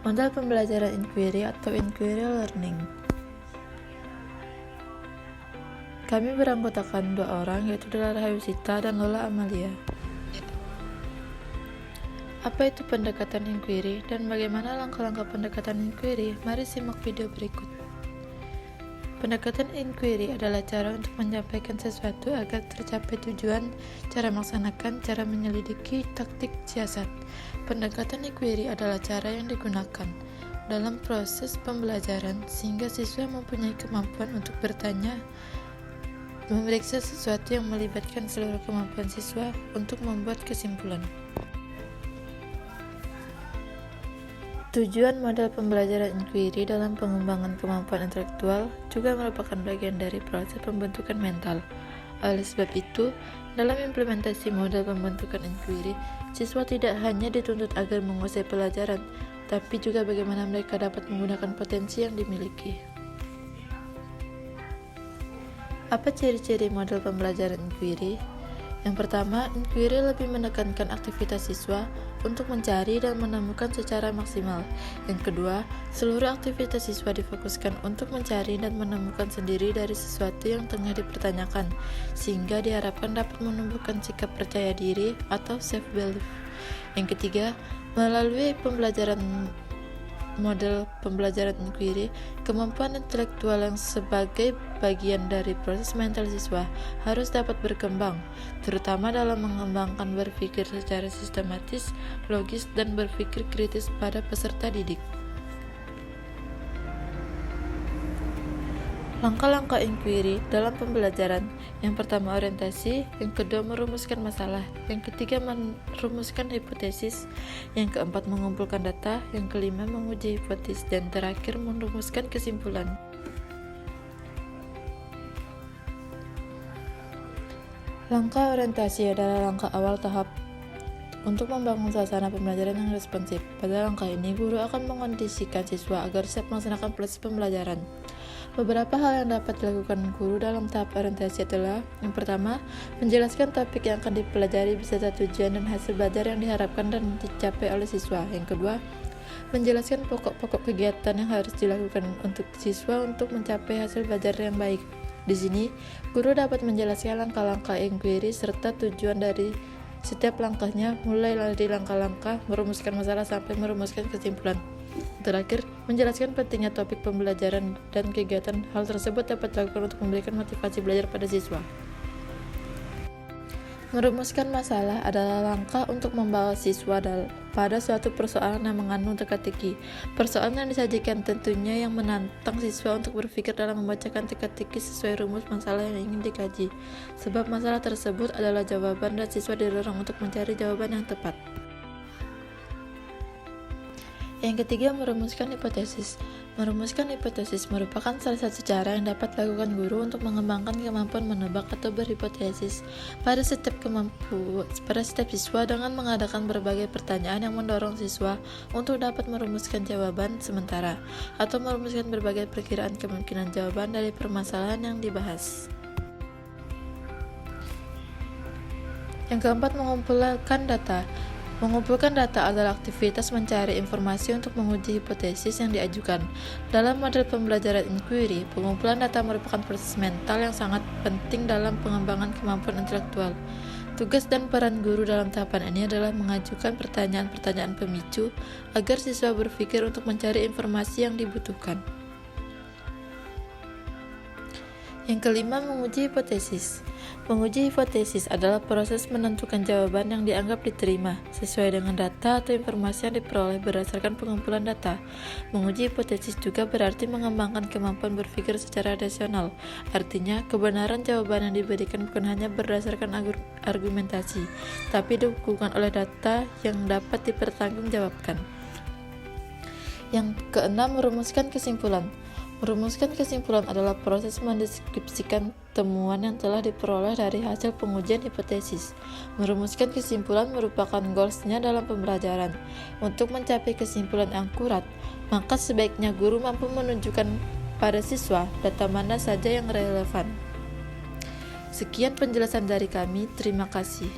Model pembelajaran inquiry atau inquiry learning. Kami beranggotakan 2 orang, yaitu Dela Rahayusita dan Lola Amalia. Apa itu pendekatan inquiry dan bagaimana langkah-langkah pendekatan inquiry? Mari simak video berikut. Pendekatan inquiry adalah cara untuk menyampaikan sesuatu agar tercapai tujuan, cara melaksanakan, cara menyelidiki, taktik, siasat. Pendekatan inquiry adalah cara yang digunakan dalam proses pembelajaran sehingga siswa mempunyai kemampuan untuk bertanya, memeriksa sesuatu yang melibatkan seluruh kemampuan siswa untuk membuat kesimpulan. Tujuan model pembelajaran inquiry dalam pengembangan kemampuan intelektual juga merupakan bagian dari proses pembentukan mental. Oleh sebab itu, dalam implementasi model pembentukan inquiry, siswa tidak hanya dituntut agar menguasai pelajaran, tapi juga bagaimana mereka dapat menggunakan potensi yang dimiliki. Apa ciri-ciri model pembelajaran inquiry? Yang pertama, inquiry lebih menekankan aktivitas siswa untuk mencari dan menemukan secara maksimal. Yang kedua, seluruh aktivitas siswa difokuskan untuk mencari dan menemukan sendiri dari sesuatu yang tengah dipertanyakan, sehingga diharapkan dapat menumbuhkan sikap percaya diri atau self-belief. Yang ketiga, melalui model pembelajaran inquiry, kemampuan intelektual yang sebagai bagian dari proses mental siswa harus dapat berkembang, terutama dalam mengembangkan berpikir secara sistematis, logis, dan berpikir kritis pada peserta didik. Langkah-langkah inquiry dalam pembelajaran: yang pertama orientasi, yang kedua merumuskan masalah, yang ketiga merumuskan hipotesis, yang keempat mengumpulkan data, yang kelima menguji hipotesis, dan terakhir merumuskan kesimpulan. Langkah orientasi adalah langkah awal tahap untuk membangun suasana pembelajaran yang responsif. Pada langkah ini, guru akan mengondisikan siswa agar siap melaksanakan proses pembelajaran. Beberapa hal yang dapat dilakukan guru dalam tahap orientasi adalah: yang pertama, menjelaskan topik yang akan dipelajari beserta tujuan dan hasil belajar yang diharapkan dan dicapai oleh siswa. Yang kedua, menjelaskan pokok-pokok kegiatan yang harus dilakukan untuk siswa untuk mencapai hasil belajar yang baik. Di sini, guru dapat menjelaskan langkah-langkah inquiry serta tujuan dari setiap langkahnya, mulai dari langkah-langkah merumuskan masalah sampai merumuskan kesimpulan. Terakhir, menjelaskan pentingnya topik pembelajaran dan kegiatan. Hal tersebut dapat dilakukan untuk memberikan motivasi belajar pada siswa. Merumuskan masalah adalah langkah untuk membawa siswa pada suatu persoalan yang mengandung teka-teki. Persoalan yang disajikan tentunya yang menantang siswa untuk berpikir dalam membacakan teka-teki sesuai rumus masalah yang ingin dikaji. Sebab masalah tersebut adalah jawaban dan siswa didorong untuk mencari jawaban yang tepat. Yang ketiga, merumuskan hipotesis. Merumuskan hipotesis merupakan salah satu cara yang dapat dilakukan guru untuk mengembangkan kemampuan menebak atau berhipotesis pada setiap siswa dengan mengadakan berbagai pertanyaan yang mendorong siswa untuk dapat merumuskan jawaban sementara atau merumuskan berbagai perkiraan kemungkinan jawaban dari permasalahan yang dibahas. Yang keempat, mengumpulkan data. Mengumpulkan data adalah aktivitas mencari informasi untuk menguji hipotesis yang diajukan. Dalam model pembelajaran inquiry, pengumpulan data merupakan proses mental yang sangat penting dalam pengembangan kemampuan intelektual. Tugas dan peran guru dalam tahapan ini adalah mengajukan pertanyaan-pertanyaan pemicu agar siswa berpikir untuk mencari informasi yang dibutuhkan. Yang kelima, menguji hipotesis. Menguji hipotesis adalah proses menentukan jawaban yang dianggap diterima sesuai dengan data atau informasi yang diperoleh berdasarkan pengumpulan data. Menguji hipotesis juga berarti mengembangkan kemampuan berpikir secara rasional. Artinya, kebenaran jawaban yang diberikan bukan hanya berdasarkan argumentasi, tapi didukung oleh data yang dapat dipertanggungjawabkan. Yang keenam, merumuskan kesimpulan. Merumuskan kesimpulan adalah proses mendeskripsikan temuan yang telah diperoleh dari hasil pengujian hipotesis. Merumuskan kesimpulan merupakan goals-nya dalam pembelajaran. Untuk mencapai kesimpulan yang akurat, maka sebaiknya guru mampu menunjukkan pada siswa data mana saja yang relevan. Sekian penjelasan dari kami, terima kasih.